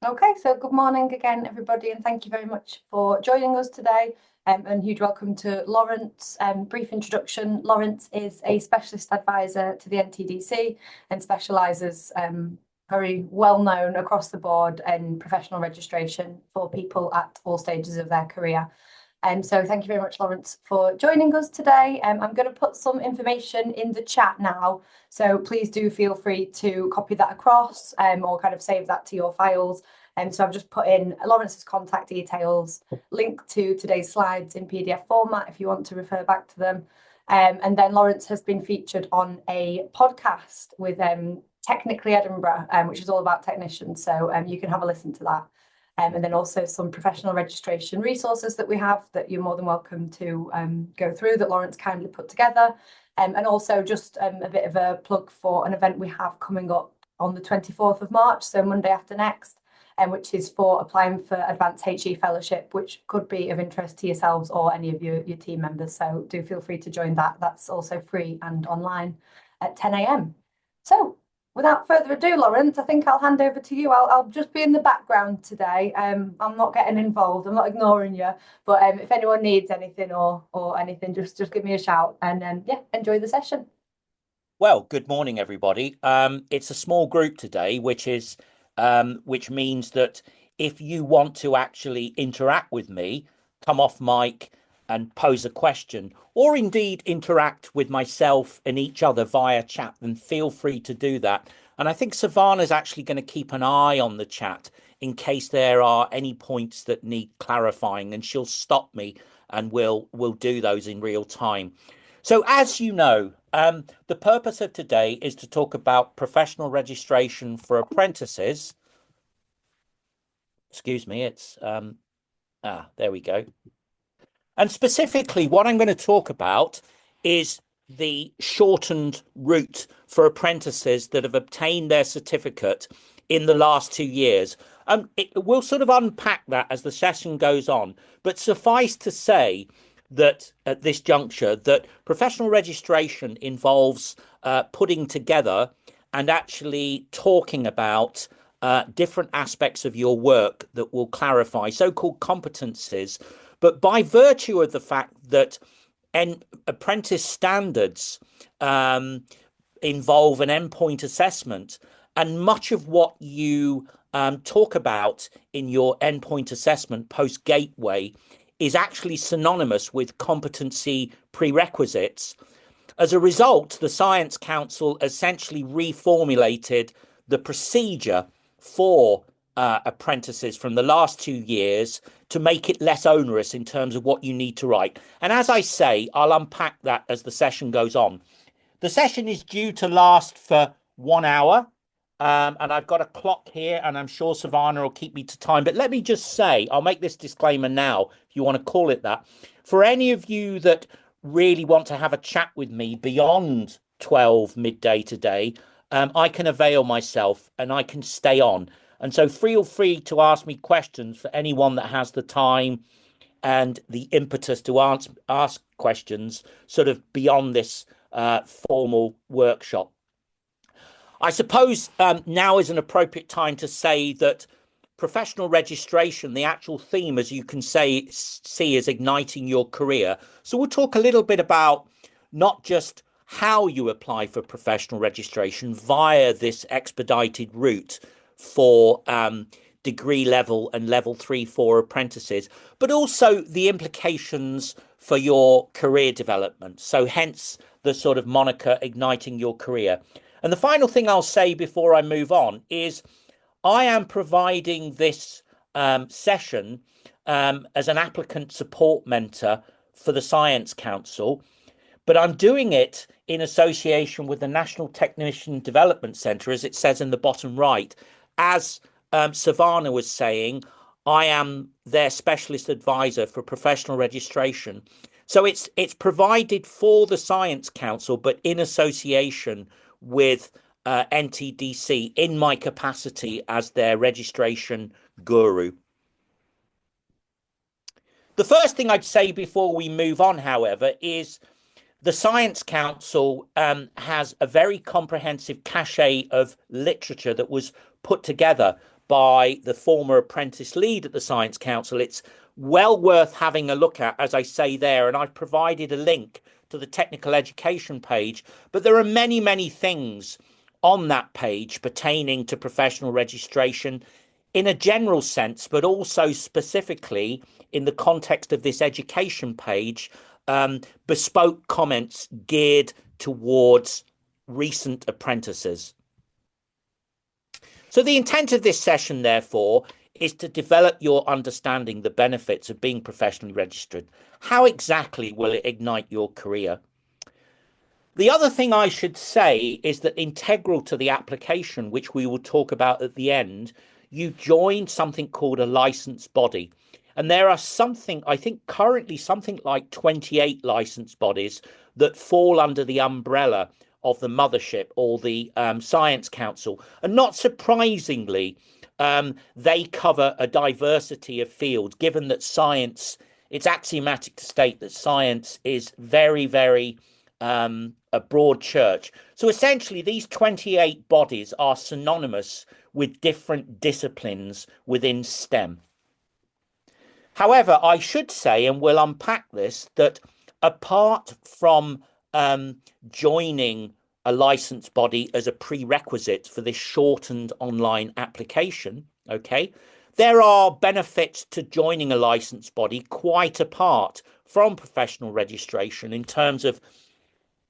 Okay, so good morning again, everybody, and thank you very much for joining us today. And huge welcome to Laurence. Brief introduction. Laurence is a specialist advisor to the NTDC and specialises very well known across the board in professional registration for people at all stages of their career. So thank you very much, Laurence, for joining us today. I'm going to put some information in the chat now, so please do feel free to copy that across or kind of save that to your files. So I've just put in Laurence's contact details, link to today's slides in PDF format if you want to refer back to them. And then Laurence has been featured on a podcast with Technically Edinburgh, which is all about technicians. So you can have a listen to that. And then also some professional registration resources that we have that you're more than welcome to go through that Laurence kindly put together. And also just a bit of a plug for an event we have coming up on the 24th of March, so Monday after next, which is for applying for Advanced HE Fellowship, which could be of interest to yourselves or any of your team members. So do feel free to join that. That's also free and online at 10 a.m. So without further ado, Laurence, I think I'll hand over to you. I'll just be in the background today. I'm not getting involved. I'm not ignoring you. But if anyone needs anything or anything, just give me a shout and yeah, enjoy the session. Well, good morning, everybody. It's a small group today, which means that if you want to actually interact with me, come off mic and pose a question, or indeed interact with myself and each other via chat, then feel free to do that. And I think Savannah's actually going to keep an eye on the chat in case there are any points that need clarifying, and she'll stop me and we'll do those in real time. So as you know, the purpose of today is to talk about professional registration for apprentices. Excuse me, it's there we go. And specifically, what I'm going to talk about is the shortened route for apprentices that have obtained their certificate in the last 2 years. We'll sort of unpack that as the session goes on, but suffice to say that at this juncture, that professional registration involves putting together and actually talking about different aspects of your work that will clarify so-called competencies. But by virtue of the fact that apprentice standards involve an endpoint assessment, and much of what you talk about in your endpoint assessment post-gateway is actually synonymous with competency prerequisites. As a result, the Science Council essentially reformulated the procedure for apprentices from the last 2 years to make it less onerous in terms of what you need to write. And as I say, I'll unpack that as the session goes on. The session is due to last for 1 hour. And I've got a clock here, and I'm sure Savannah will keep me to time. But let me just say, I'll make this disclaimer now, if you want to call it that. For any of you that really want to have a chat with me beyond 12 midday today, I can avail myself and I can stay on. And so feel free to ask me questions for anyone that has the time and the impetus to ask questions sort of beyond this formal workshop. I suppose now is an appropriate time to say that professional registration, the actual theme, as you can see, is igniting your career. So we'll talk a little bit about not just how you apply for professional registration via this expedited route for degree level and level 3-4 apprentices, but also the implications for your career development. So hence the sort of moniker igniting your career. And the final thing I'll say before I move on is I am providing this session as an applicant support mentor for the Science Council, but I'm doing it in association with the National Technician Development Centre, as it says in the bottom right. As Savannah was saying, I am their specialist advisor for professional registration. So it's provided for the Science Council, but in association with NTDC in my capacity as their registration guru. The first thing I'd say before we move on, however, is the Science Council has a very comprehensive cache of literature that was put together by the former apprentice lead at the Science Council. It's well worth having a look at, as I say there, and I've provided a link to the technical education page. But there are many, many things on that page pertaining to professional registration in a general sense, but also specifically in the context of this education page, bespoke comments geared towards recent apprentices. So the intent of this session, therefore, is to develop your understanding the benefits of being professionally registered. How exactly will it ignite your career? The other thing I should say is that integral to the application, which we will talk about at the end, you join something called a licensed body. And there are I think currently something like 28 licensed bodies that fall under the umbrella of the mothership or the Science Council. And not surprisingly, they cover a diversity of fields, given that science, it's axiomatic to state that science is very, very a broad church. So essentially, these 28 bodies are synonymous with different disciplines within STEM. However, I should say, and we'll unpack this, that apart from joining a licensed body as a prerequisite for this shortened online application, okay, there are benefits to joining a licensed body quite apart from professional registration in terms of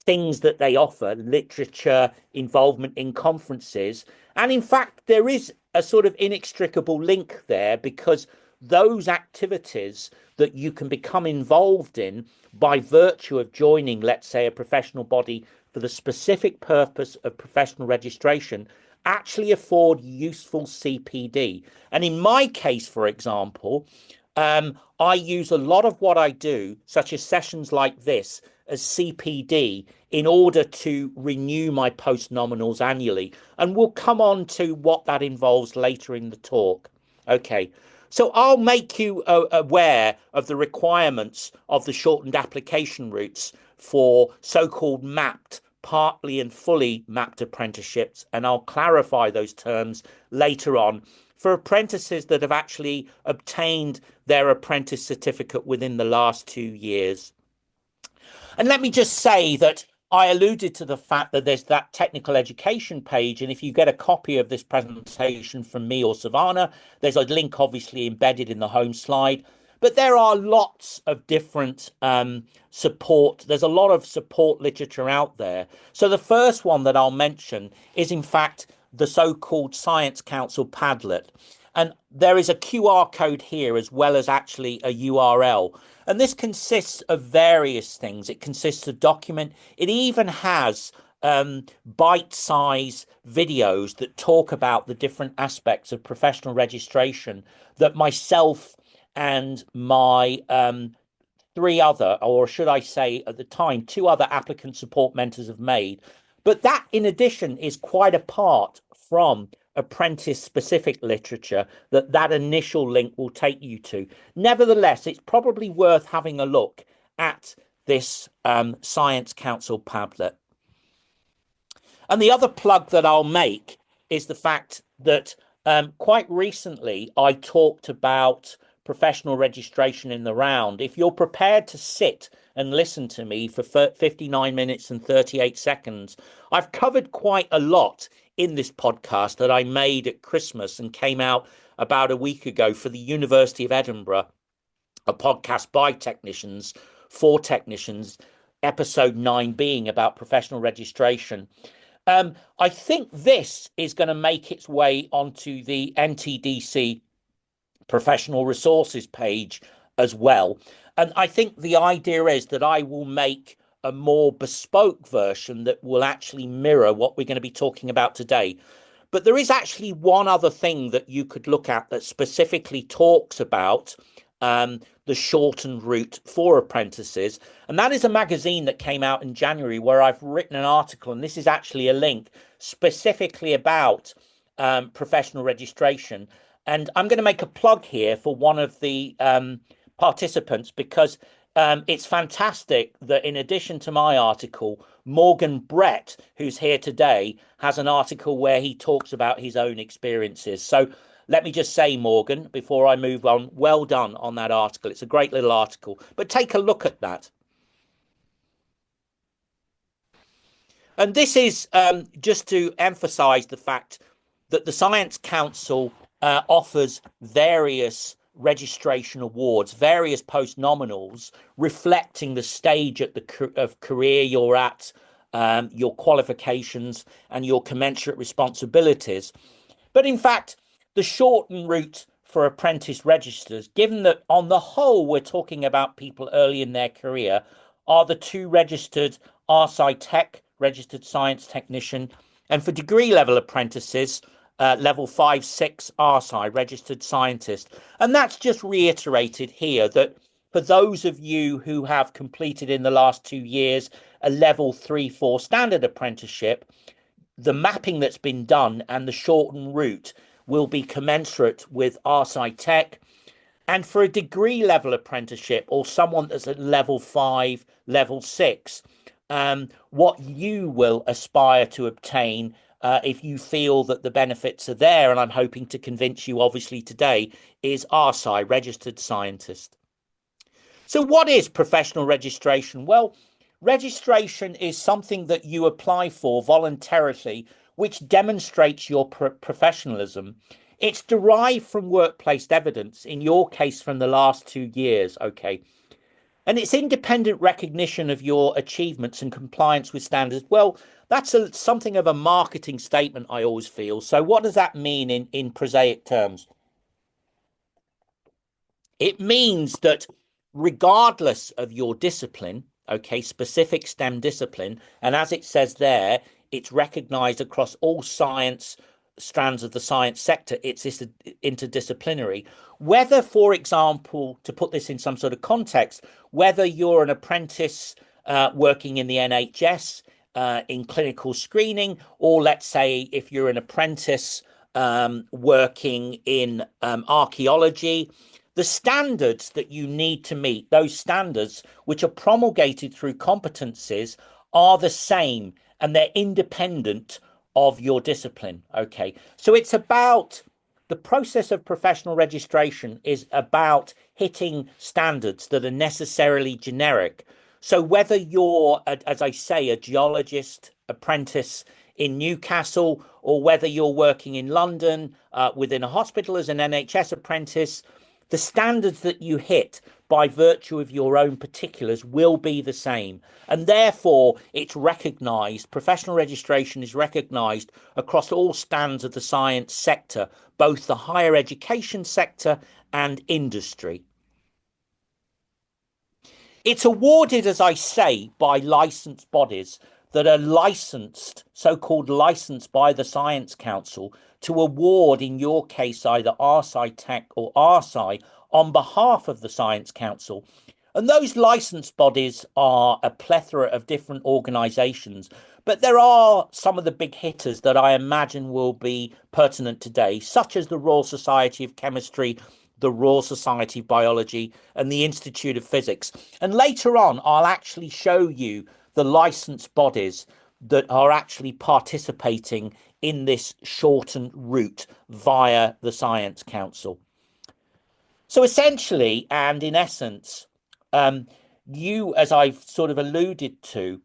things that they offer, literature, involvement in conferences. And in fact, there is a sort of inextricable link there, because those activities that you can become involved in by virtue of joining, let's say, a professional body for the specific purpose of professional registration actually afford useful CPD. And in my case, for example, I use a lot of what I do, such as sessions like this, as CPD in order to renew my post-nominals annually. And we'll come on to what that involves later in the talk. Okay, so I'll make you aware of the requirements of the shortened application routes for so-called mapped, partly and fully mapped apprenticeships, and I'll clarify those terms later on for apprentices that have actually obtained their apprentice certificate within the last 2 years. And let me just say that I alluded to the fact that there's that technical education page, and if you get a copy of this presentation from me or Savannah, there's a link obviously embedded in the home slide. But there are lots of different support. There's a lot of support literature out there. So the first one that I'll mention is, in fact, the so-called Science Council Padlet. And there is a QR code here as well as actually a URL. And this consists of various things. It consists of document. It even has bite-sized videos that talk about the different aspects of professional registration that myself and my 3 other, or should I say at the time, 2 other applicant support mentors have made. But that, in addition, is quite apart from apprentice-specific literature that initial link will take you to. Nevertheless, it's probably worth having a look at this Science Council Padlet. And the other plug that I'll make is the fact that quite recently I talked about professional registration in the round. If you're prepared to sit and listen to me for 59 minutes and 38 seconds, I've covered quite a lot in this podcast that I made at Christmas and came out about a week ago for the University of Edinburgh, a podcast by technicians, for technicians, episode 9 being about professional registration. I think this is going to make its way onto the NTDC professional resources page as well. And I think the idea is that I will make a more bespoke version that will actually mirror what we're going to be talking about today. But there is actually one other thing that you could look at that specifically talks about the shortened route for apprentices. And that is a magazine that came out in January where I've written an article, and this is actually a link specifically about professional registration. And I'm going to make a plug here for one of the participants, because it's fantastic that in addition to my article, Morgan Brett, who's here today, has an article where he talks about his own experiences. So let me just say, Morgan, before I move on, well done on that article. It's a great little article, but take a look at that. And this is just to emphasize the fact that the Science Council offers various registration awards, various postnominals, reflecting the stage of career you're at, your qualifications, and your commensurate responsibilities. But in fact, the shortened route for apprentice registers, given that on the whole we're talking about people early in their career, are the two registered RSci Tech, registered science technician, and for degree level apprentices, level 5, 6 RSci, registered scientist. And that's just reiterated here that for those of you who have completed in the last 2 years a level 3, 4 standard apprenticeship, the mapping that's been done and the shortened route will be commensurate with RSci Tech. And for a degree level apprenticeship or someone that's at level 5, level 6, what you will aspire to obtain if you feel that the benefits are there, and I'm hoping to convince you obviously today, is RSci, registered scientist. So what is professional registration? Well, registration is something that you apply for voluntarily, which demonstrates your professionalism. It's derived from workplace evidence, in your case from the last 2 years, okay? And it's independent recognition of your achievements and compliance with standards. Well, that's something of a marketing statement, I always feel. So what does that mean in prosaic terms? It means that regardless of your discipline, okay, specific STEM discipline, and as it says there, it's recognized across all science strands of the science sector, it's interdisciplinary. Whether, for example, to put this in some sort of context, whether you're an apprentice working in the NHS in clinical screening, or let's say if you're an apprentice working in archaeology, the standards that you need to meet, those standards which are promulgated through competencies, are the same and they're independent of your discipline. Okay, so it's about the process of professional registration is about hitting standards that are necessarily generic. So whether you're, as I say, a geologist apprentice in Newcastle, or whether you're working in London within a hospital as an NHS apprentice, the standards that you hit by virtue of your own particulars will be the same. And therefore, it's recognised, professional registration is recognised across all strands of the science sector, both the higher education sector and industry. It's awarded, as I say, by licensed bodies that are licensed, so-called licensed by the Science Council, to award, in your case, either RSci Tech or RSci on behalf of the Science Council. And those licensed bodies are a plethora of different organisations, but there are some of the big hitters that I imagine will be pertinent today, such as the Royal Society of Chemistry, the Royal Society of Biology, and the Institute of Physics. And later on, I'll actually show you the licensed bodies that are actually participating in this shortened route via the Science Council. So essentially, and in essence, you, as I've sort of alluded to,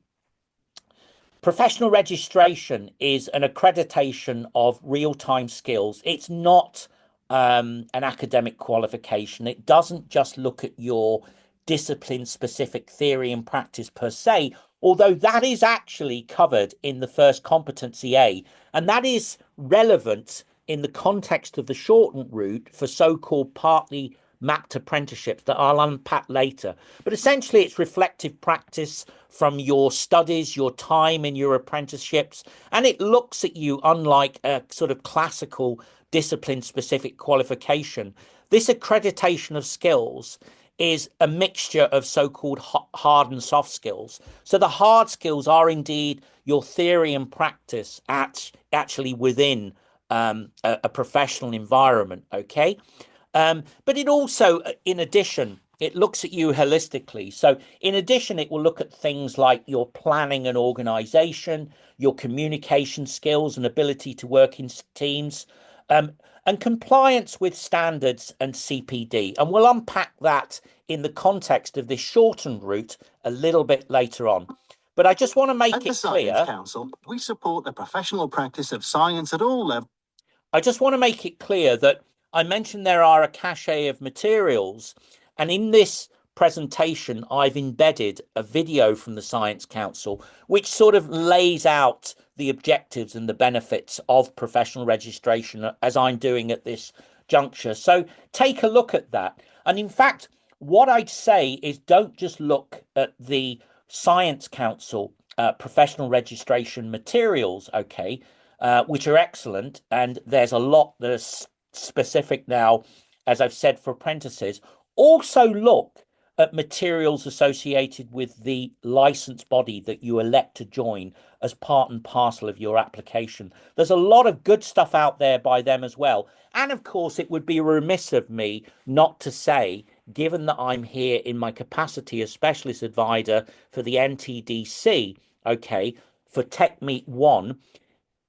professional registration is an accreditation of real-time skills. It's not an academic qualification. It doesn't just look at your discipline-specific theory and practice per se, although that is actually covered in the first Competency A, and that is relevant in the context of the shortened route for so-called partly mapped apprenticeships that I'll unpack later. But essentially, it's reflective practice from your studies, your time in your apprenticeships, and it looks at you unlike a sort of classical discipline-specific qualification. This accreditation of skills is a mixture of so-called hard and soft skills. So the hard skills are indeed your theory and practice actually within a professional environment, okay? But it also, in addition, it looks at you holistically. So in addition, it will look at things like your planning and organization, your communication skills and ability to work in teams, um, and compliance with standards and CPD. And we'll unpack that in the context of this shortened route a little bit later on. But I just want to make it clear. At the Science Council, we support the professional practice of science at all levels. I just want to make it clear that I mentioned there are a cache of materials, and in this presentation, I've embedded a video from the Science Council, which sort of lays out the objectives and the benefits of professional registration as I'm doing at this juncture. So take a look at that. And in fact, what I'd say is don't just look at the Science Council professional registration materials, okay, which are excellent. And there's a lot that's specific now, as I've said, for apprentices. Also look at materials associated with the license body that you elect to join as part and parcel of your application. There's a lot of good stuff out there by them as well. And of course, it would be remiss of me not to say, given that I'm here in my capacity as specialist advisor for the NTDC, okay, for TechMeet 1,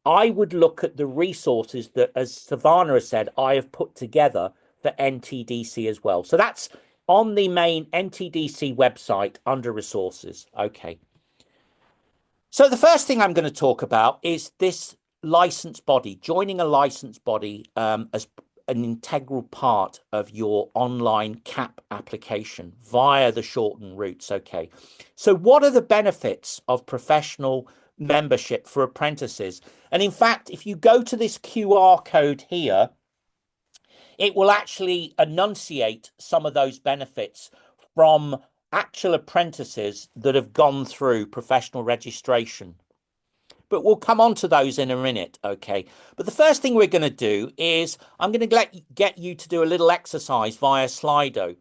I would look at the resources that, as Savannah has said, I have put together for NTDC as well. So that's on the main NTDC website under resources. Okay. So the first thing I'm going to talk about is this license body, joining a license body as an integral part of your online CAP application via the shortened routes. Okay. So what are the benefits of professional membership for apprentices? And in fact, if you go to this QR code here, it will actually enunciate some of those benefits from actual apprentices that have gone through professional registration. But we'll come on to those in a minute, okay? But the first thing we're going to do is I'm going to get you to do a little exercise via Slido.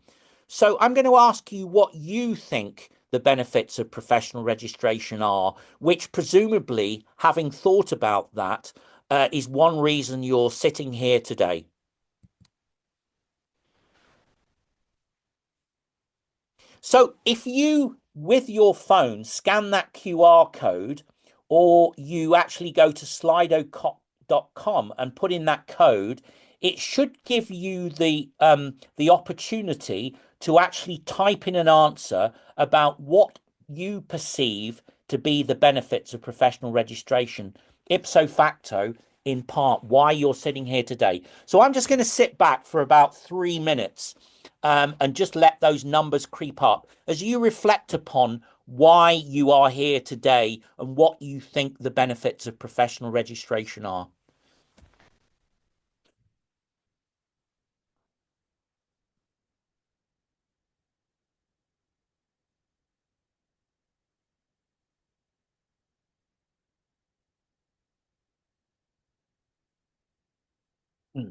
So I'm going to ask you what you think the benefits of professional registration are, which presumably, having thought about that, is one reason you're sitting here today. So if you, with your phone, scan that QR code, or you actually go to slido.com and put in that code, it should give you the opportunity to actually type in an answer about what you perceive to be the benefits of professional registration, ipso facto, in part, why you're sitting here today. So I'm just going to sit back for about 3 minutes and just let those numbers creep up as you reflect upon why you are here today and what you think the benefits of professional registration are. Hmm.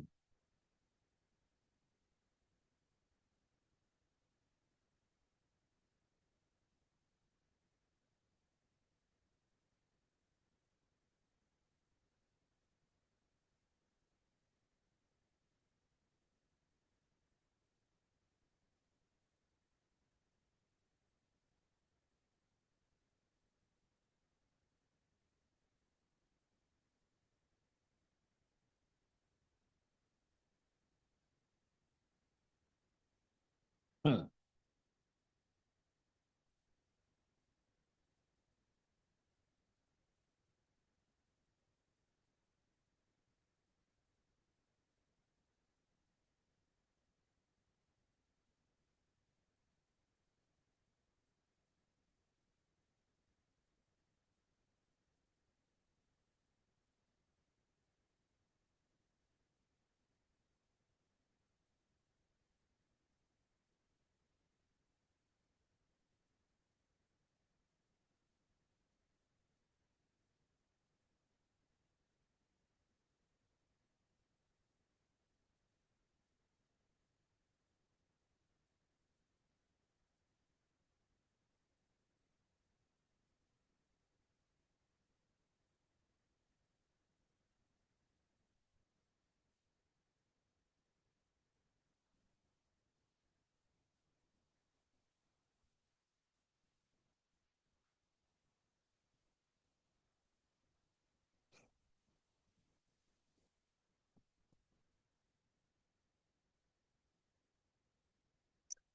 Hmm.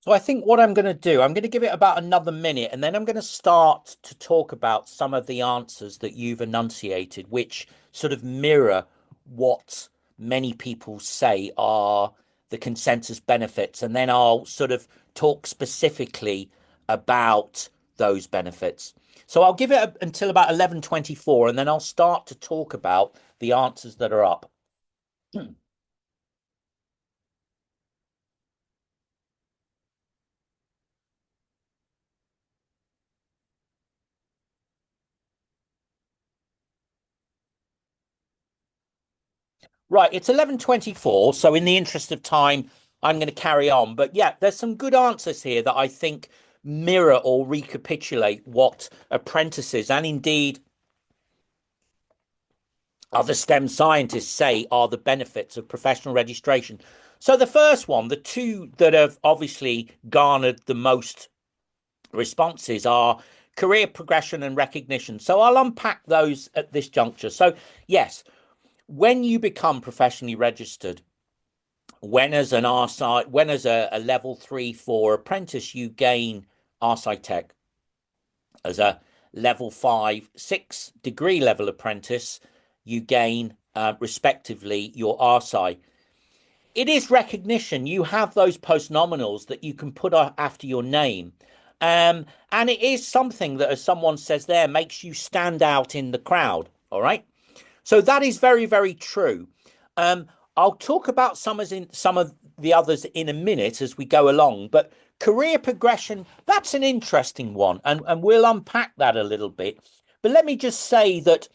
So I think what I'm going to do, I'm going to give it about another minute, and then I'm going to start to talk about some of the answers that you've enunciated, which sort of mirror what many people say are the consensus benefits. And then I'll sort of talk specifically about those benefits. So I'll give it until about 11:24, and then I'll start to talk about the answers that are up. Right, it's 11:24, so in the interest of time, I'm going to carry on. But yeah, there's some good answers here that I think mirror or recapitulate what apprentices and indeed other STEM scientists say are the benefits of professional registration. So the first one, the two that have obviously garnered the most responses are career progression and recognition. So I'll unpack those at this juncture. So yes, when you become professionally registered, when as an RSI, when as a level 3-4 apprentice, you gain RSI Tech. As a level 5-6 degree level apprentice, you gain respectively your RSI. It is recognition. You have those post-nominals that you can put after your name. And it is something that, as someone says there, makes you stand out in the crowd. All right. So that is very, very true. I'll talk about some of the others in a minute as we go along, but career progression, that's an interesting one, and we'll unpack that a little bit. But let me just say that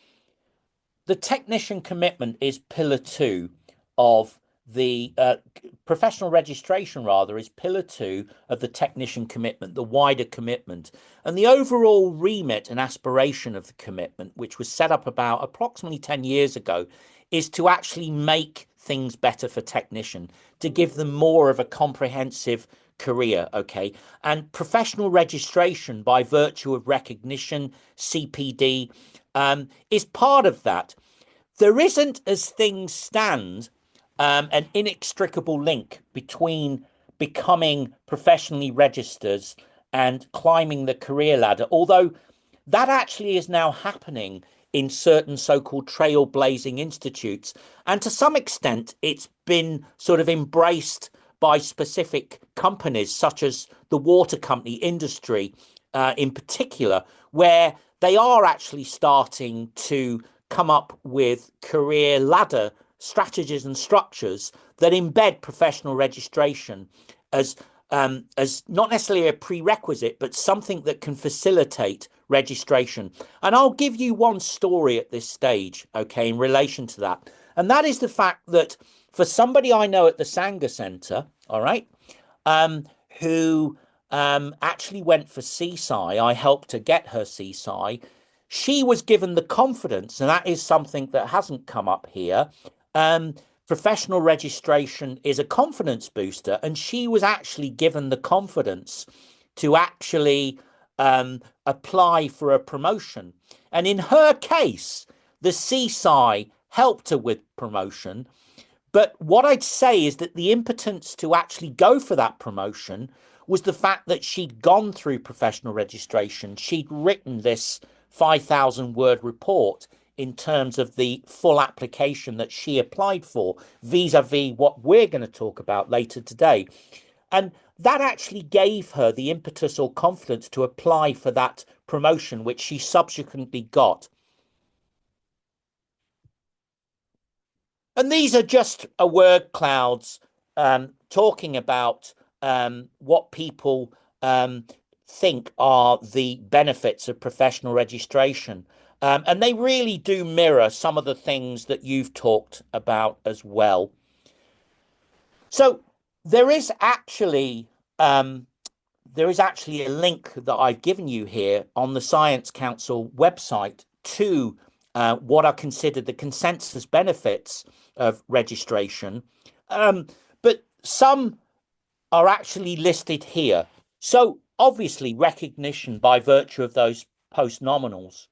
the technician commitment is pillar 2 of the professional registration, rather, is pillar 2 of the technician commitment, the wider commitment. And the overall remit and aspiration of the commitment, which was set up about approximately 10 years ago, is to actually make things better for technician, to give them more of a comprehensive career. Okay. And professional registration by virtue of recognition, CPD, is part of that. There isn't, as things stand, an inextricable link between becoming professionally registered and climbing the career ladder, although that actually is now happening in certain so-called trailblazing institutes. And to some extent, it's been sort of embraced by specific companies, such as the water company industry in particular, where they are actually starting to come up with career ladder strategies and structures that embed professional registration as not necessarily a prerequisite, but something that can facilitate registration. And I'll give you one story at this stage, okay, in relation to that. And that is the fact that for somebody I know at the Sanger Centre, all right, who actually went for CSI, I helped her get her CSI. She was given the confidence, and that is something that hasn't come up here. Professional registration is a confidence booster, and she was actually given the confidence to actually apply for a promotion. And in her case, the CSI helped her with promotion. But what I'd say is that the impotence to actually go for that promotion was the fact that she'd gone through professional registration. She'd written this 5,000 word report in terms of the full application that she applied for, vis-a-vis what we're going to talk about later today. And that actually gave her the impetus or confidence to apply for that promotion, which she subsequently got. And these are just a word clouds talking about what people think are the benefits of professional registration. And they really do mirror some of the things that you've talked about as well. So there is actually a link that I've given you here on the Science Council website to what are considered the consensus benefits of registration. But some are actually listed here. So obviously recognition by virtue of those post-nominals.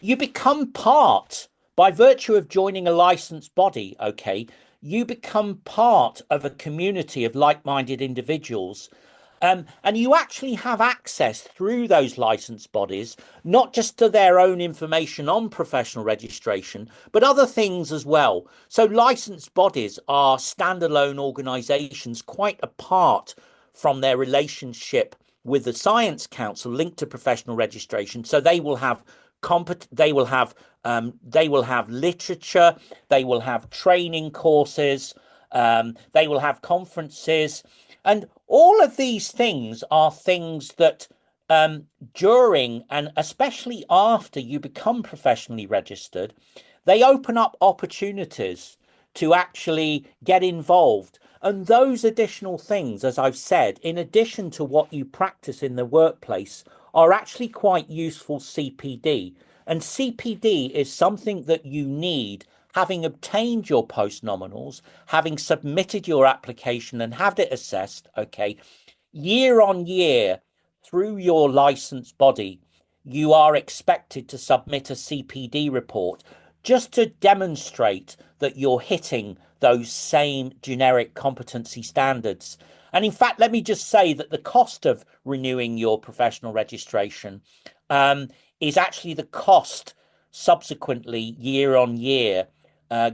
You become part by virtue of joining a licensed body, okay, you become part of a community of like-minded individuals. And you actually have access through those licensed bodies, not just to their own information on professional registration, but other things as well. So licensed bodies are standalone organisations quite apart from their relationship with the Science Council linked to professional registration. So they will have they will have literature, they will have training courses, they will have conferences. And all of these things are things that during and especially after you become professionally registered, they open up opportunities to actually get involved. And those additional things, as I've said, in addition to what you practice in the workplace, are actually quite useful CPD. And CPD is something that you need, having obtained your post-nominals, having submitted your application and had it assessed, okay, year on year through your licensed body, you are expected to submit a CPD report just to demonstrate that you're hitting those same generic competency standards. And in fact, let me just say that the cost of renewing your professional registration is actually the cost subsequently year on year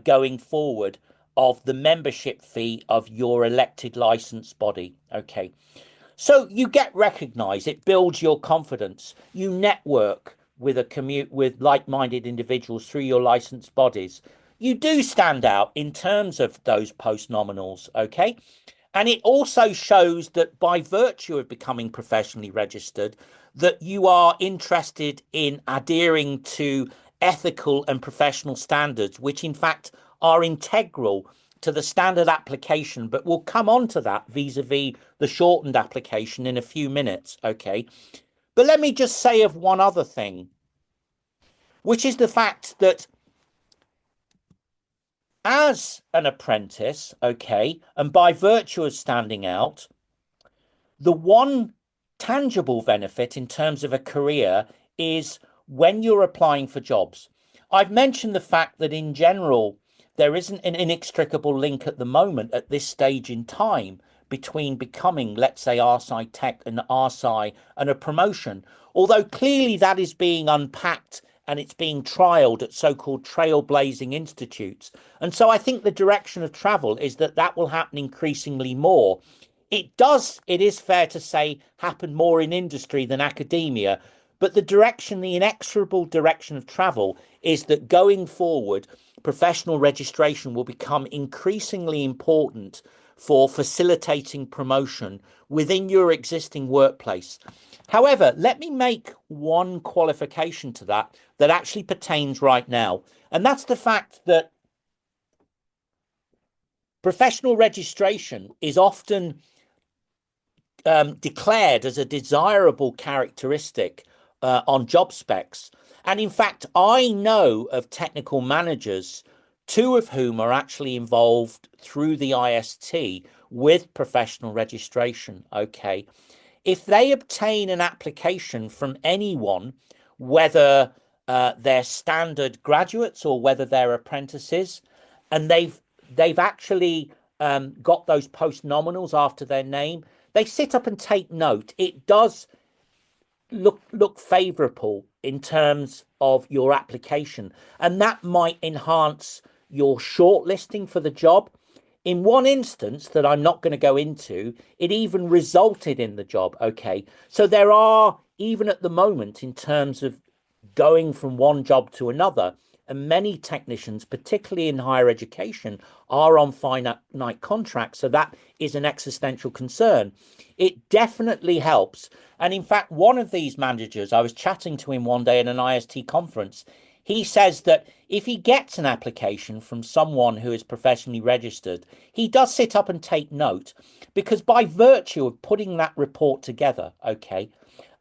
going forward of the membership fee of your elected licensed body. Okay. So you get recognized, it builds your confidence, you network with with like-minded individuals through your licensed bodies. You do stand out in terms of those post-nominals, okay? And it also shows that by virtue of becoming professionally registered, that you are interested in adhering to ethical and professional standards, which in fact are integral to the standard application, but we'll come on to that vis-a-vis the shortened application in a few minutes, okay? But let me just say of one other thing, which is the fact that as an apprentice, okay, and by virtue of standing out, the one tangible benefit in terms of a career is when you're applying for jobs. I've mentioned the fact that in general, there isn't an inextricable link at the moment at this stage in time between becoming, let's say, RSci Tech and RSci and a promotion, although clearly that is being unpacked and it's being trialed at so-called trailblazing institutes. And so I think the direction of travel is that that will happen increasingly more. It is fair to say, happen more in industry than academia, but the inexorable direction of travel is that going forward, professional registration will become increasingly important for facilitating promotion within your existing workplace. However, let me make one qualification to that actually pertains right now, and that's the fact that professional registration is often declared as a desirable characteristic on job specs. And in fact, I know of technical managers, two of whom are actually involved through the IST with professional registration. Okay. If they obtain an application from anyone, whether they're standard graduates or whether they're apprentices, and they've actually got those post-nominals after their name, they sit up and take note. It does look favourable in terms of your application, and that might enhance your shortlisting for the job. In one instance that I'm not going to go into, it even resulted in the job. Okay, so there are, even at the moment, in terms of going from one job to another, and many technicians, particularly in higher education, are on finite contracts. So that is an existential concern. It definitely helps. And in fact, one of these managers, I was chatting to him one day at an IST conference. He says that if he gets an application from someone who is professionally registered, he does sit up and take note, because by virtue of putting that report together, okay,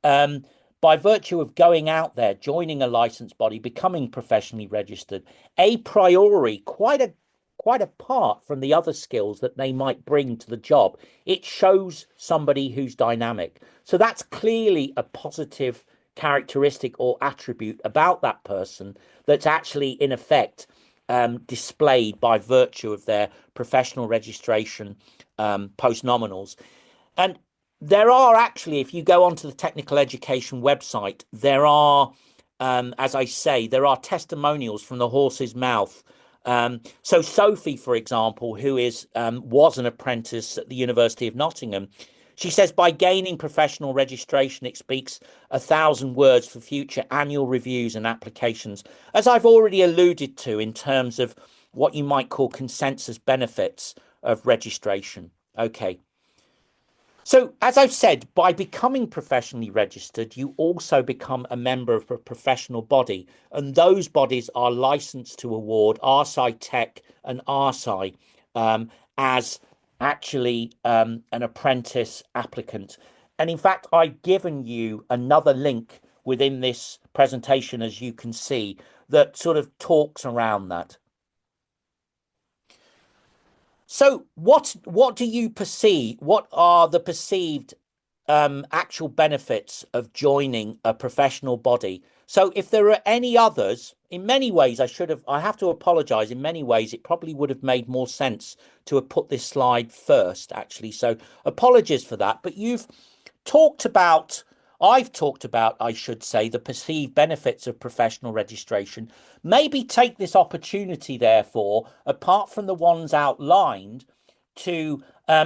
by virtue of going out there, joining a licensed body, becoming professionally registered, a priori, quite apart from the other skills that they might bring to the job, it shows somebody who's dynamic. So that's clearly a positive characteristic or attribute about that person that's actually in effect displayed by virtue of their professional registration post-nominals. And there are actually, if you go onto the technical education website, there are, as I say, there are testimonials from the horse's mouth. So Sophie, for example, who was an apprentice at the University of Nottingham, she says, by gaining professional registration, it speaks 1,000 words for future annual reviews and applications, as I've already alluded to in terms of what you might call consensus benefits of registration. Okay. So, as I've said, by becoming professionally registered, you also become a member of a professional body, and those bodies are licensed to award RSI Tech and RSI as actually an apprentice applicant. And in fact, I've given you another link within this presentation, as you can see, that sort of talks around that. So what do you perceive? What are the perceived actual benefits of joining a professional body? So if there are any others, in many ways, I have to apologize. In many ways, it probably would have made more sense to have put this slide first, actually. So apologies for that. But I've talked about, I should say, the perceived benefits of professional registration. Maybe take this opportunity, therefore, apart from the ones outlined, to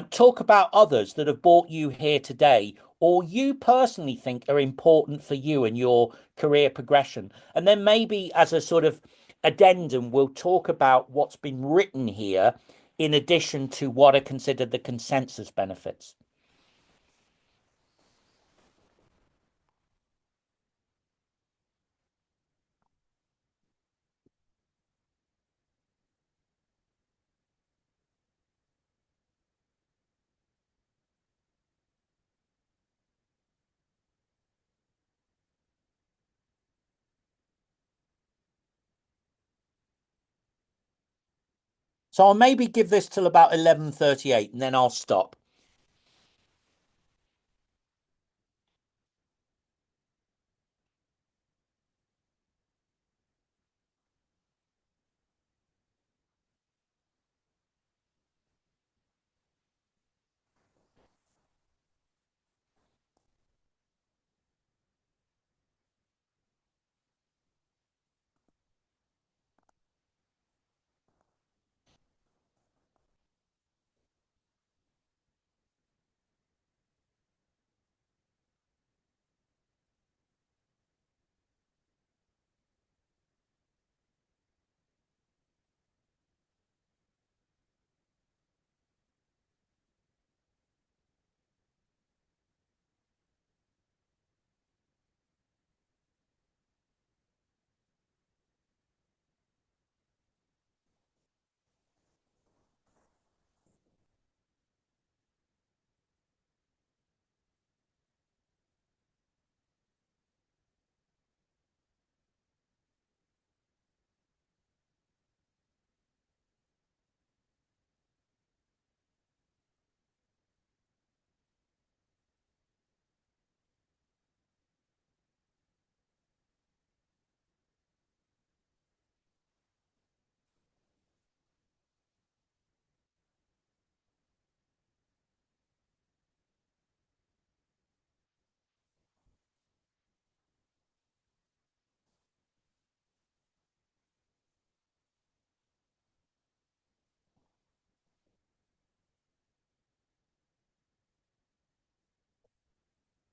talk about others that have brought you here today, or you personally think are important for you and your career progression. And then maybe as a sort of addendum, we'll talk about what's been written here in addition to what are considered the consensus benefits. So I'll maybe give this till about 11:38 and then I'll stop.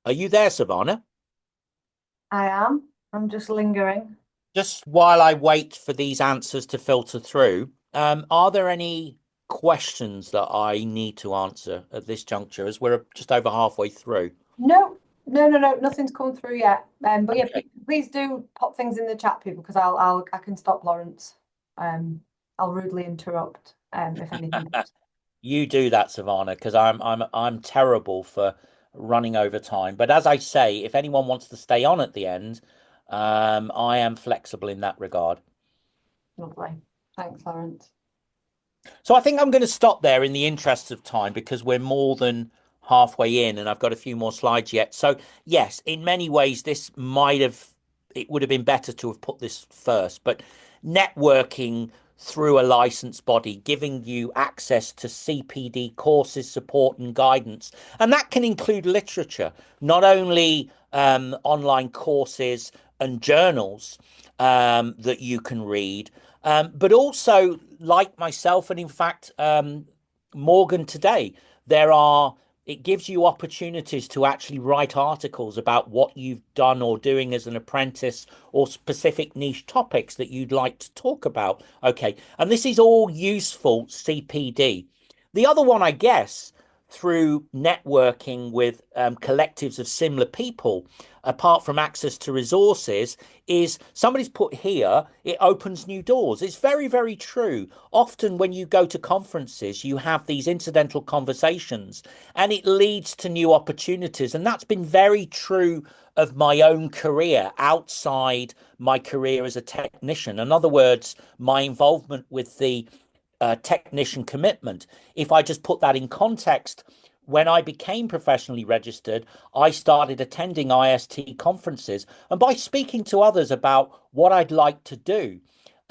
Are you there, Savannah? I am. I'm just lingering. Just while I wait for these answers to filter through, are there any questions that I need to answer at this juncture, as we're just over halfway through? No, nothing's come through yet. But yeah, please do pop things in the chat, people, because I can stop Laurence. I'll rudely interrupt if anything comes. You do that, Savannah, because I'm terrible for running over time. But as I say, if anyone wants to stay on at the end, I am flexible in that regard. Lovely. Thanks, Laurence. So I think I'm going to stop there in the interest of time, because we're more than halfway in and I've got a few more slides yet. So yes, in many ways, it would have been better to have put this first, but networking through a licensed body, giving you access to CPD courses, support and guidance. And that can include literature, not only online courses and journals that you can read, but also, like myself, and in fact, Morgan today, it gives you opportunities to actually write articles about what you've done or doing as an apprentice or specific niche topics that you'd like to talk about. Okay. And this is all useful CPD. The other one, I guess, through networking with collectives of similar people, apart from access to resources, is somebody's put here, it opens new doors. It's very, very true. Often when you go to conferences, you have these incidental conversations and it leads to new opportunities. And that's been very true of my own career outside my career as a technician. In other words, my involvement with the technician commitment. If I just put that in context, when I became professionally registered, I started attending IST conferences. And by speaking to others about what I'd like to do,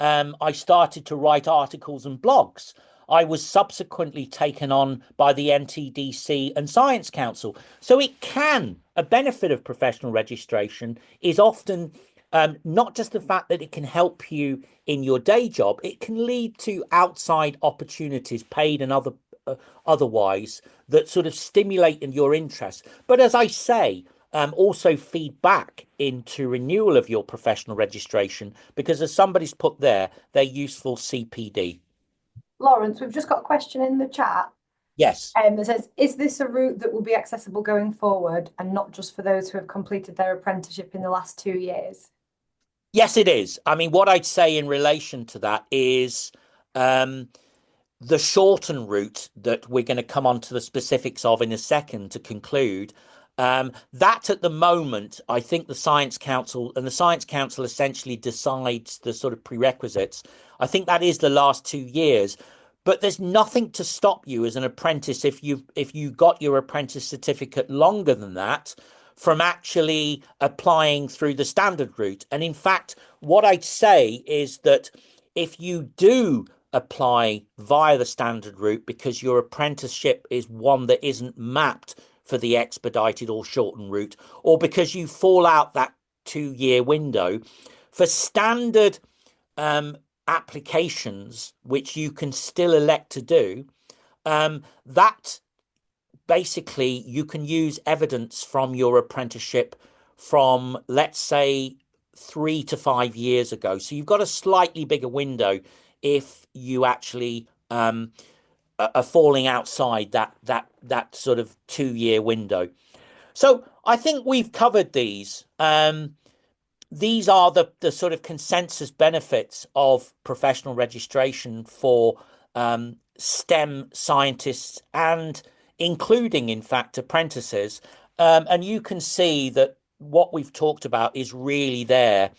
I started to write articles and blogs. I was subsequently taken on by the NTDC and Science Council. So a benefit of professional registration is often not just the fact that it can help you in your day job, it can lead to outside opportunities, paid and otherwise, that sort of stimulate in your interest. But as I say, also feed back into renewal of your professional registration, because as somebody's put there, they're useful CPD. Laurence, we've just got a question in the chat. Yes. That says, is this a route that will be accessible going forward and not just for those who have completed their apprenticeship in the last 2 years? Yes, it is. I mean, what I'd say in relation to that is the shortened route that we're going to come on to the specifics of in a second to conclude. That at the moment, I think the Science Council essentially decides the sort of prerequisites. I think that is the last 2 years. But there's nothing to stop you as an apprentice if you got your apprentice certificate longer than that from actually applying through the standard route. And in fact, what I'd say is that if you do apply via the standard route because your apprenticeship is one that isn't mapped for the expedited or shortened route, or because you fall out that 2-year window, for standard applications, which you can still elect to do, that basically you can use evidence from your apprenticeship from, let's say, 3 to 5 years ago. So you've got a slightly bigger window if you actually are falling outside that sort of 2-year window. So I think we've covered these. These are the sort of consensus benefits of professional registration for STEM scientists, and including, in fact, apprentices. And you can see that what we've talked about is really there.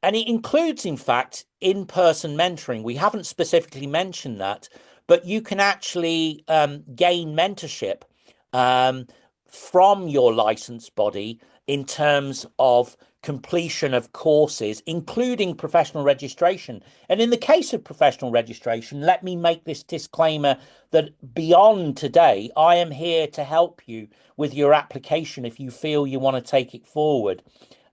And it includes, in fact, in-person mentoring. We haven't specifically mentioned that, but you can actually gain mentorship from your licensed body in terms of completion of courses, including professional registration. And in the case of professional registration, let me make this disclaimer that beyond today, I am here to help you with your application if you feel you want to take it forward.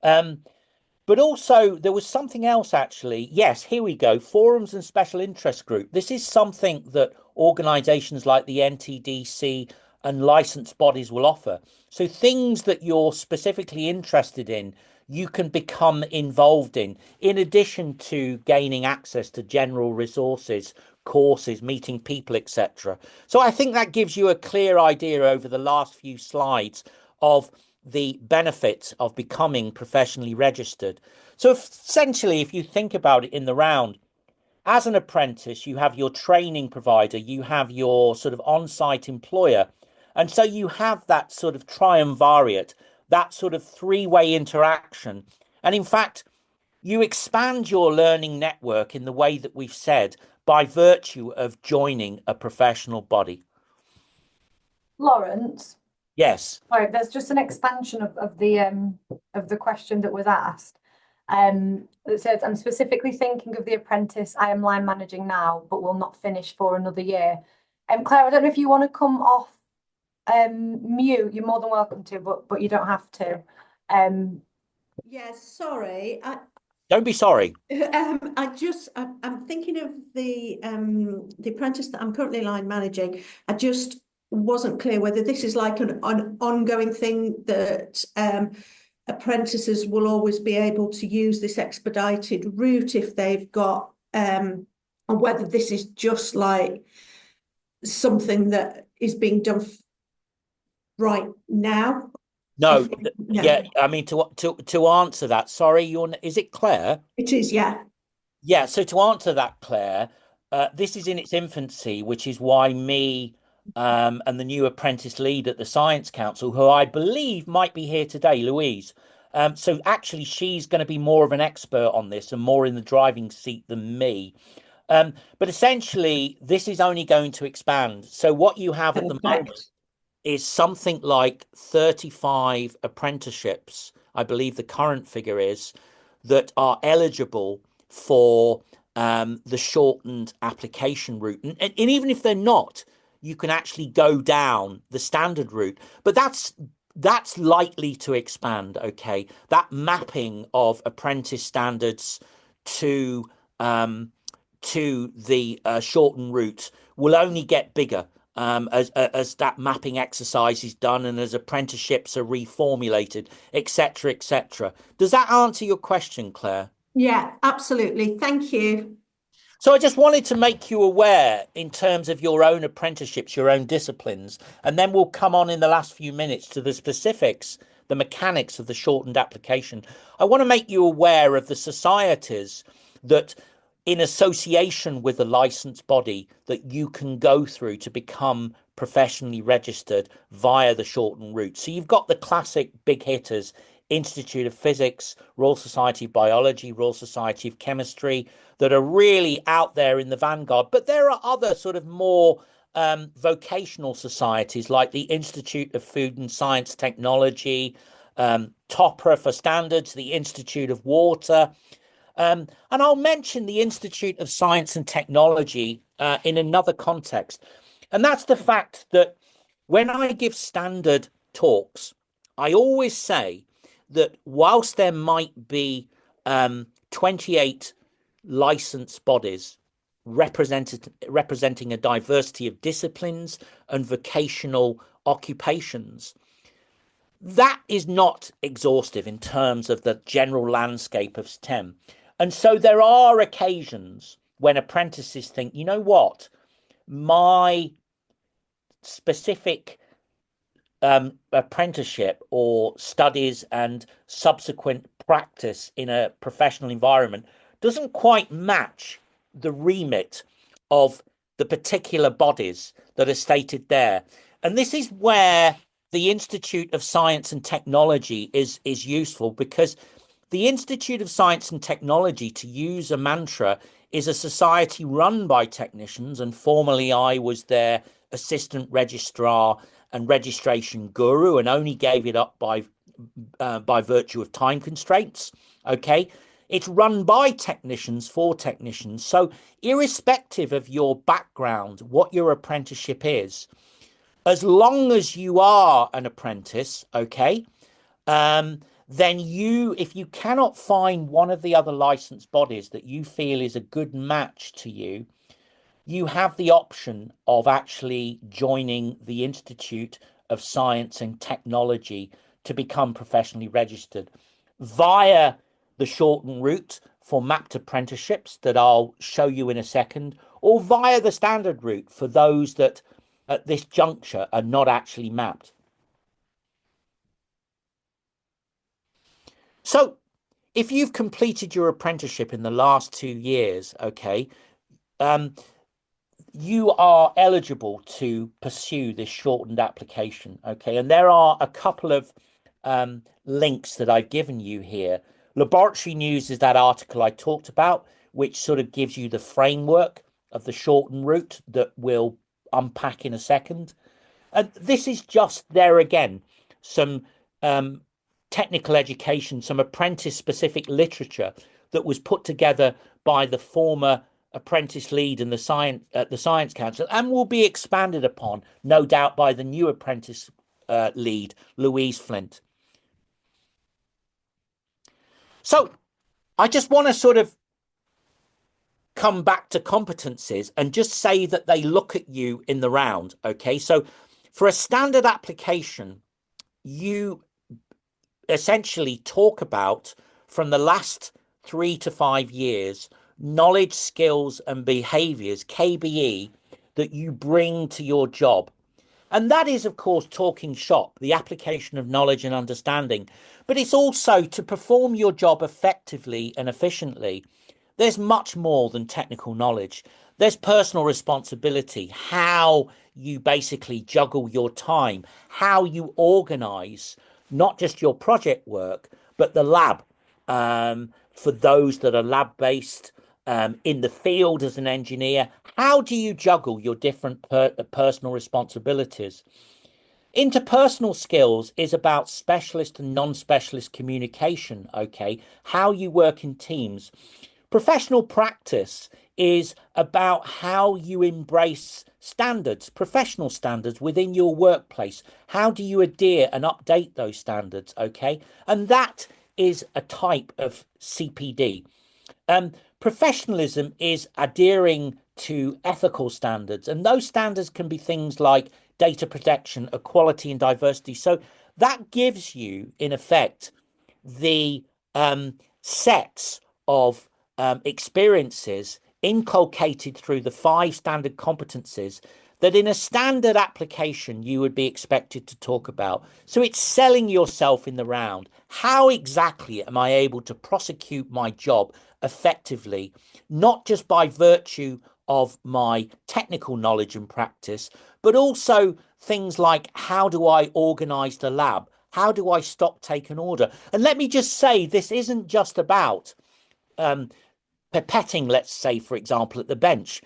But also there was something else, actually. Yes, here we go. Forums and special interest group. This is something that organizations like the NTDC and licensed bodies will offer. So things that you're specifically interested in, you can become involved in addition to gaining access to general resources, courses, meeting people, etc. So I think that gives you a clear idea over the last few slides of the benefits of becoming professionally registered. So essentially, if you think about it in the round, as an apprentice, you have your training provider, you have your sort of on-site employer. And so you have that sort of triumvirate, that sort of three-way interaction. And in fact, you expand your learning network in the way that we've said by virtue of joining a professional body. Lawrence, Yes. sorry, there's just an expansion of the question that was asked. It says, I'm specifically thinking of the apprentice I am line managing now, but will not finish for another year. Claire, I don't know if you want to come off mute. You're more than welcome to, but you don't have to. Yes, sorry. Don't be sorry. I'm thinking of the apprentice that I'm currently line managing. I just wasn't clear whether this is like an ongoing thing that apprentices will always be able to use this expedited route if they've got, or whether this is just like something that is being done right now. No, yeah, I mean, to answer that, sorry, is it Claire? It is, yeah. Yeah, so to answer that, Claire, this is in its infancy, which is why me and the new apprentice lead at the Science Council, who I believe might be here today, Louise. So actually, she's going to be more of an expert on this and more in the driving seat than me. But essentially, this is only going to expand. So what you have at the moment is something like 35 apprenticeships, I believe the current figure is, that are eligible for the shortened application route. And even if they're not, you can actually go down the standard route. But that's likely to expand, okay? That mapping of apprentice standards to the shortened route will only get bigger as that mapping exercise is done and as apprenticeships are reformulated, etc., etc. Does that answer your question, Claire? Yeah, absolutely. Thank you. So I just wanted to make you aware in terms of your own apprenticeships, your own disciplines, and then we'll come on in the last few minutes to the specifics, the mechanics of the shortened application. I want to make you aware of the societies that, in association with the licensed body, that you can go through to become professionally registered via the shortened route. So you've got the classic big hitters: Institute of Physics, Royal Society of Biology, Royal Society of Chemistry, that are really out there in the vanguard. But there are other sort of more vocational societies like the Institute of Food and Science Technology, TOPRA for standards, the Institute of Water. And I'll mention the Institute of Science and Technology in another context. And that's the fact that when I give standard talks, I always say that whilst there might be 28 licensed bodies representing a diversity of disciplines and vocational occupations, that is not exhaustive in terms of the general landscape of STEM. And so there are occasions when apprentices think, you know what, my specific apprenticeship or studies and subsequent practice in a professional environment doesn't quite match the remit of the particular bodies that are stated there. And this is where the Institute of Science and Technology is useful, because the Institute of Science and Technology, to use a mantra, is a society run by technicians, and formerly I was their assistant registrar and registration guru, and only gave it up by virtue of time constraints. Okay, it's run by technicians for technicians. So irrespective of your background, what your apprenticeship is, as long as you are an apprentice, okay, then if you cannot find one of the other licensed bodies that you feel is a good match to you, you have the option of actually joining the Institute of Science and Technology to become professionally registered via the shortened route for mapped apprenticeships that I'll show you in a second, or via the standard route for those that at this juncture are not actually mapped. So if you've completed your apprenticeship in the last 2 years, okay, you are eligible to pursue this shortened application, okay? And there are a couple of links that I've given you here. Laboratory News is that article I talked about, which sort of gives you the framework of the shortened route that we'll unpack in a second. And this is just there again, some technical education, some apprentice specific literature that was put together by the former apprentice lead and the science council, and will be expanded upon, no doubt, by the new apprentice lead, Louise Flint. So I just want to sort of come back to competencies and just say that they look at you in the round. Okay, so for a standard application, you essentially talk about, from the last 3 to 5 years, knowledge, skills and behaviors, KBE, that you bring to your job. And that is, of course, talking shop, the application of knowledge and understanding. But it's also to perform your job effectively and efficiently. There's much more than technical knowledge. There's personal responsibility, how you basically juggle your time, how you organize not just your project work, but the lab, for those that are lab-based, in the field as an engineer. How do you juggle your different personal responsibilities? Interpersonal skills is about specialist and non-specialist communication, okay? How you work in teams. Professional practice is about how you embrace standards, professional standards within your workplace. How do you adhere and update those standards, okay? And that is a type of CPD. Professionalism is adhering to ethical standards, and those standards can be things like data protection, equality and diversity. So that gives you, in effect, the sets of experiences inculcated through the 5 standard competencies that in a standard application you would be expected to talk about. So it's selling yourself in the round. How exactly am I able to prosecute my job effectively, not just by virtue of my technical knowledge and practice, but also things like, how do I organize the lab? How do I stock, take an order? And let me just say, this isn't just about pipetting, let's say, for example, at the bench.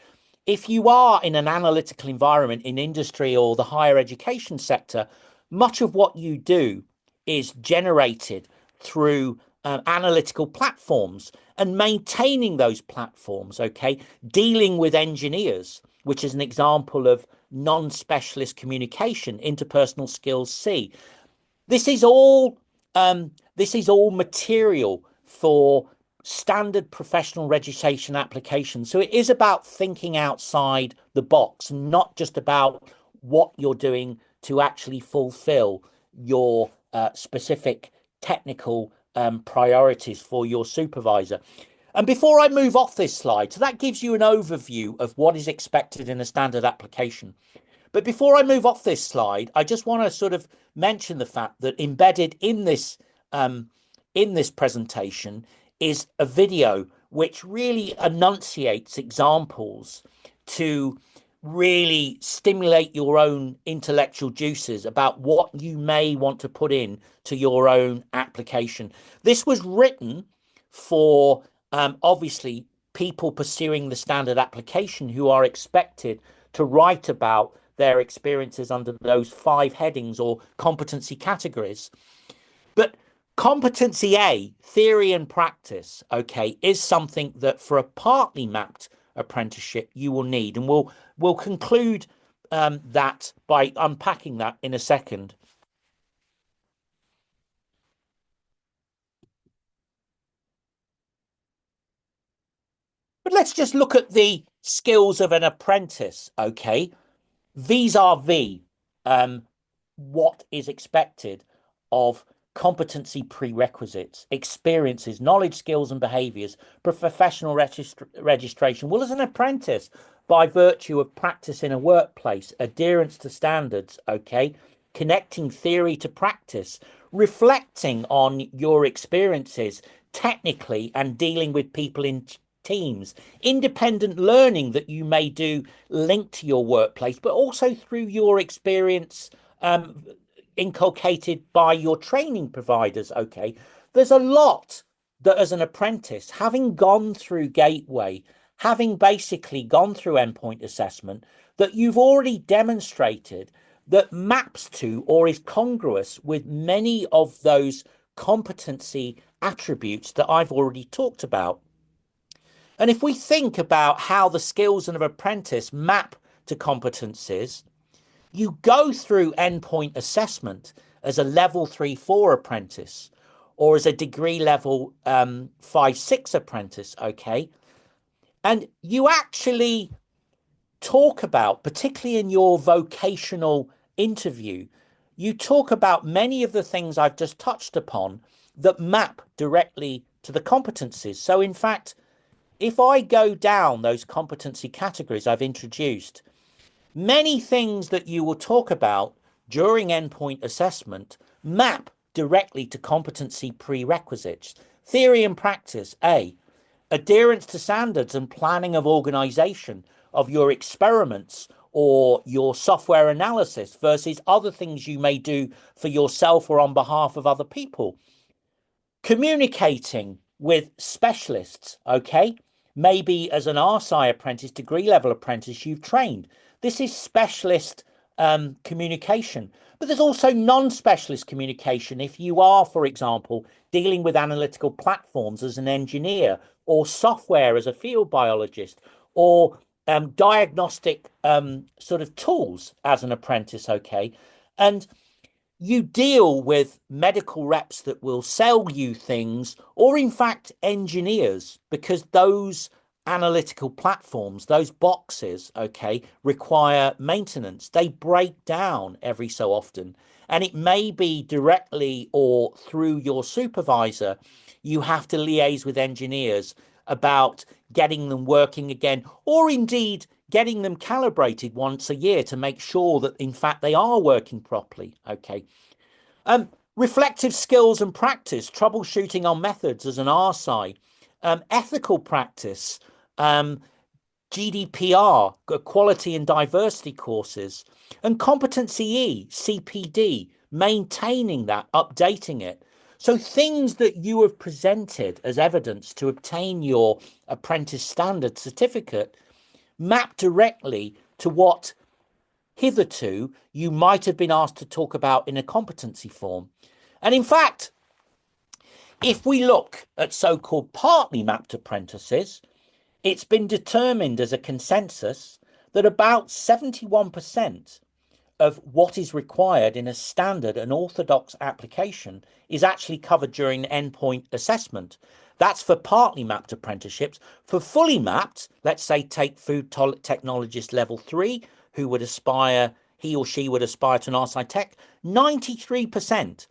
If you are in an analytical environment in industry or the higher education sector, much of what you do is generated through analytical platforms and maintaining those platforms, okay? Dealing with engineers, which is an example of non-specialist communication, interpersonal skills C. This is all material for standard professional registration applications. So it is about thinking outside the box, not just about what you're doing to actually fulfill your specific technical priorities for your supervisor. And before I move off this slide, so that gives you an overview of what is expected in a standard application. But before I move off this slide, I just want to sort of mention the fact that embedded in this presentation is a video which really enunciates examples to really stimulate your own intellectual juices about what you may want to put in to your own application. This was written for obviously people pursuing the standard application who are expected to write about their experiences under those 5 headings or competency categories. But competency A, theory and practice, okay, is something that for a partly mapped apprenticeship you will need. And we'll conclude that by unpacking that in a second. But let's just look at the skills of an apprentice, okay? Vis-a-vis what is expected of competency prerequisites, experiences, knowledge, skills and behaviors, professional registration. Well, as an apprentice, by virtue of practice in a workplace, adherence to standards, okay, connecting theory to practice, reflecting on your experiences technically and dealing with people in teams, independent learning that you may do linked to your workplace, but also through your experience inculcated by your training providers, okay? There's a lot that as an apprentice, having gone through Gateway, having basically gone through endpoint assessment, that you've already demonstrated that maps to or is congruous with many of those competency attributes that I've already talked about. And if we think about how the skills of an apprentice map to competencies, you go through endpoint assessment as a level 3-4 apprentice or as a degree level 5-6 apprentice, okay? And you actually talk about, particularly in your vocational interview, you talk about many of the things I've just touched upon that map directly to the competencies. So in fact, if I go down those competency categories I've introduced, many things that you will talk about during endpoint assessment map directly to competency prerequisites. Theory and practice, A. Adherence to standards and planning of organization of your experiments or your software analysis versus other things you may do for yourself or on behalf of other people. Communicating with specialists, okay? Maybe as an RSI apprentice, degree level apprentice, you've trained. This is specialist communication. But there's also non-specialist communication if you are, for example, dealing with analytical platforms as an engineer or software as a field biologist or diagnostic sort of tools as an apprentice, okay? And you deal with medical reps that will sell you things, or in fact, engineers, because those analytical platforms, those boxes, okay, require maintenance. They break down every so often. And it may be directly or through your supervisor, you have to liaise with engineers about getting them working again, or indeed getting them calibrated once a year to make sure that in fact they are working properly. Okay. Reflective skills and practice, troubleshooting on methods as an RSI, ethical practice, GDPR, quality and diversity courses, and competency E, CPD, maintaining that, updating it. So things that you have presented as evidence to obtain your apprentice standard certificate map directly to what hitherto you might have been asked to talk about in a competency form. And in fact, if we look at so-called partly mapped apprentices, it's been determined as a consensus that about 71% of what is required in a standard and orthodox application is actually covered during endpoint assessment. That's for partly mapped apprenticeships. For fully mapped, let's say take food technologist level 3, who would aspire, he or she would aspire to an RSI Tech, 93%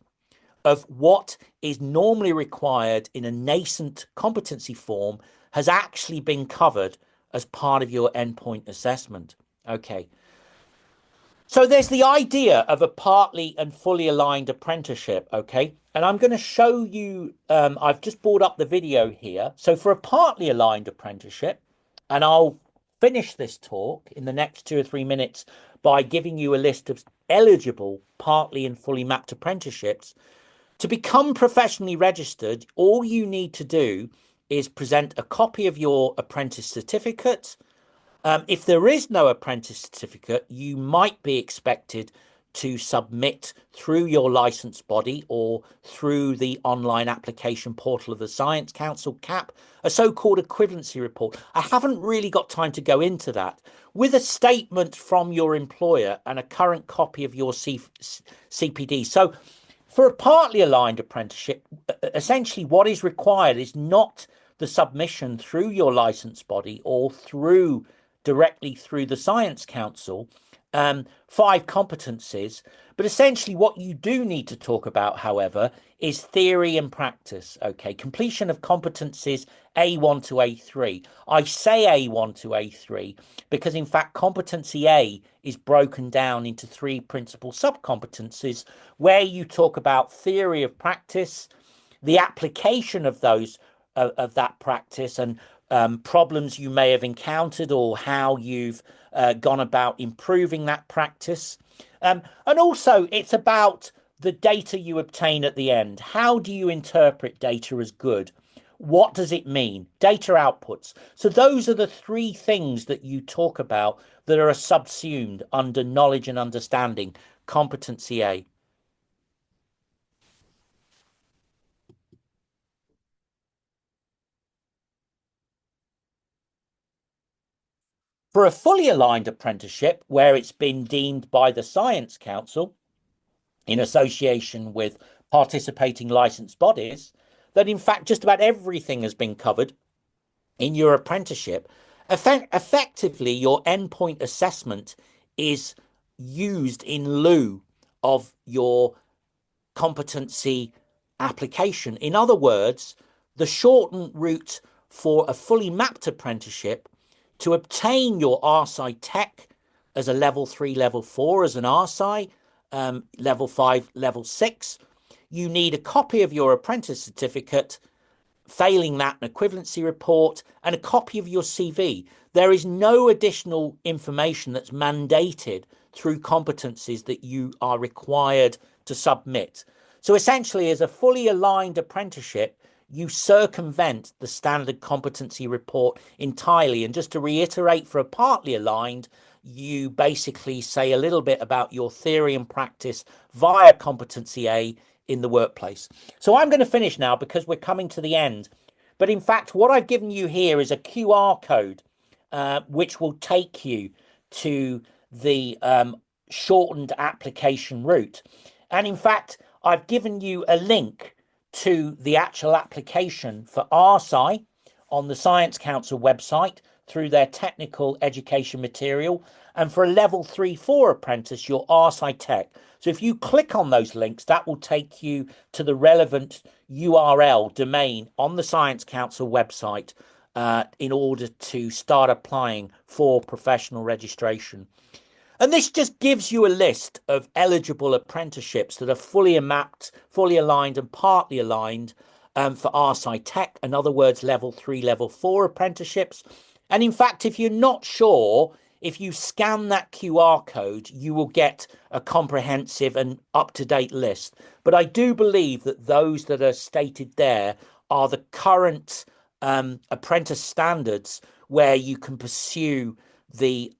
of what is normally required in a nascent competency form has actually been covered as part of your endpoint assessment. Okay. So there's the idea of a partly and fully aligned apprenticeship, okay? And I'm going to show you, I've just brought up the video here. So for a partly aligned apprenticeship, and I'll finish this talk in the next 2 or 3 minutes by giving you a list of eligible partly and fully mapped apprenticeships. To become professionally registered, all you need to do is present a copy of your apprentice certificate. If there is no apprentice certificate, you might be expected to submit through your license body or through the online application portal of the Science Council, CAP, a so-called equivalency report. I haven't really got time to go into that. With a statement from your employer and a current copy of your CPD. So for a partly aligned apprenticeship, essentially what is required is not the submission through your license body or directly through the Science Council, 5 competencies. But essentially what you do need to talk about, however, is theory and practice. Okay, completion of competencies A1 to A3. I say A1 to A3 because in fact competency A is broken down into 3 principal subcompetencies where you talk about theory of practice, the application of those of that practice and problems you may have encountered or how you've gone about improving that practice. And also it's about the data you obtain at the end. How do you interpret data as good? What does it mean? Data outputs. So those are the three things that you talk about that are subsumed under knowledge and understanding, competency A. For a fully aligned apprenticeship, where it's been deemed by the Science Council, in association with participating licensed bodies, that in fact just about everything has been covered in your apprenticeship, effectively your endpoint assessment is used in lieu of your competency application. In other words, the shortened route for a fully mapped apprenticeship to obtain your RSI Tech as a level 3, level 4, as an RSI, level 5, level 6, you need a copy of your apprentice certificate, failing that, an equivalency report, and a copy of your CV. There is no additional information that's mandated through competencies that you are required to submit. So essentially, as a fully aligned apprenticeship, you circumvent the standard competency report entirely. And just to reiterate, for a partly aligned, you basically say a little bit about your theory and practice via competency A in the workplace. So I'm going to finish now because we're coming to the end. But in fact, what I've given you here is a QR code, which will take you to the shortened application route. And in fact, I've given you a link to the actual application for RSI on the Science Council website through their technical education material, and for a level 3-4 apprentice, your RSI Tech. So if you click on those links, that will take you to the relevant URL domain on the Science Council website in order to start applying for professional registration. And this just gives you a list of eligible apprenticeships that are fully mapped, fully aligned and partly aligned for RSI Tech, in other words, level 3, level 4 apprenticeships. And in fact, if you're not sure, if you scan that QR code, you will get a comprehensive and up-to-date list. But I do believe that those that are stated there are the current apprentice standards where you can pursue the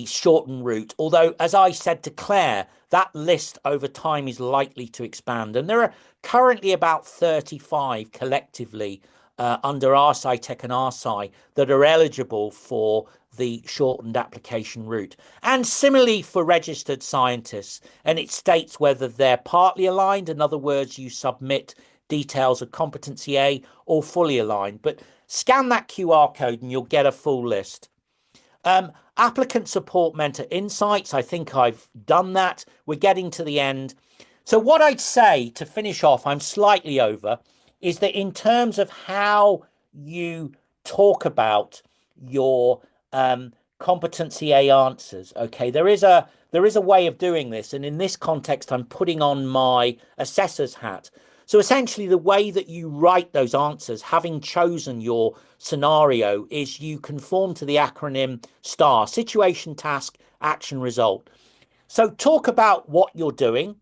shortened route. Although, as I said to Claire, that list over time is likely to expand. And there are currently about 35 collectively under RSI Tech and RSI that are eligible for the shortened application route. And similarly for registered scientists, and it states whether they're partly aligned, in other words, you submit details of competency A, or fully aligned. But scan that QR code and you'll get a full list. Applicant support mentor insights. I think I've done that. We're getting to the end. So what I'd say to finish off, I'm slightly over, is that in terms of how you talk about your competency A answers, okay, there is a way of doing this. And in this context, I'm putting on my assessor's hat. So essentially, the way that you write those answers, having chosen your scenario, is you conform to the acronym STAR: situation, task, action, result. So talk about what you're doing,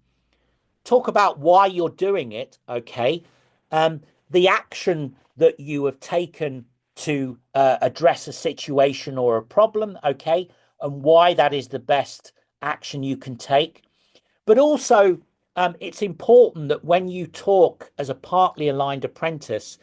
talk about why you're doing it, okay, the action that you have taken to address a situation or a problem, okay, and why that is the best action you can take. But also, it's important that when you talk as a partly aligned apprentice,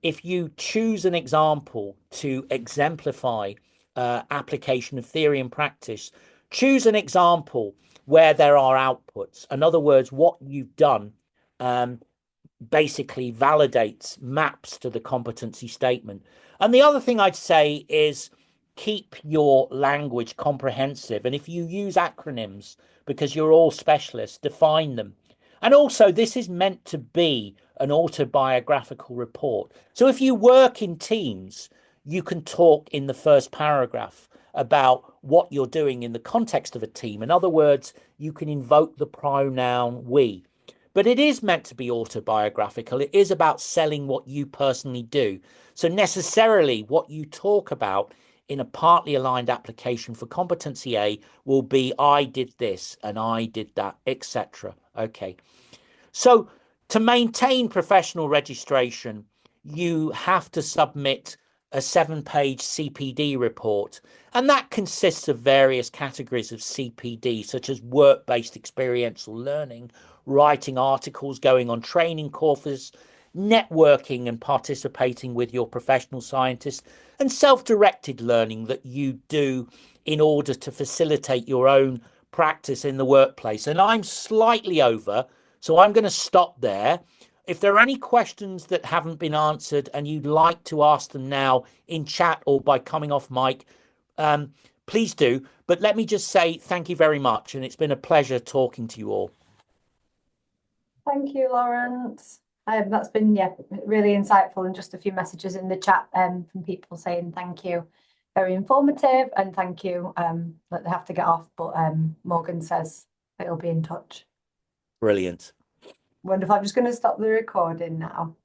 if you choose an example to exemplify application of theory and practice, choose an example where there are outputs. In other words, what you've done basically validates, maps to the competency statement. And the other thing I'd say is keep your language comprehensive. And if you use acronyms, because you're all specialists, define them. And also, this is meant to be an autobiographical report. So if you work in teams, you can talk in the first paragraph about what you're doing in the context of a team. In other words, you can invoke the pronoun we. But it is meant to be autobiographical. It is about selling what you personally do. So necessarily what you talk about in a partly aligned application for competency A will be, I did this and I did that, etc. Okay. So to maintain professional registration, you have to submit a 7-page CPD report, and that consists of various categories of CPD, such as work-based experiential learning, writing articles, going on training courses, networking and participating with your professional scientists, and self-directed learning that you do in order to facilitate your own practice in the workplace. And I'm slightly over, so I'm going to stop there. If there are any questions that haven't been answered and you'd like to ask them now in chat or by coming off mic, please do. But let me just say thank you very much. And it's been a pleasure talking to you all. Thank you, Laurence. That's been, really insightful, and just a few messages in the chat from people saying thank you. Very informative, and thank you. That they have to get off, but Morgan says it'll be in touch. Brilliant. Wonderful. I'm just going to stop the recording now.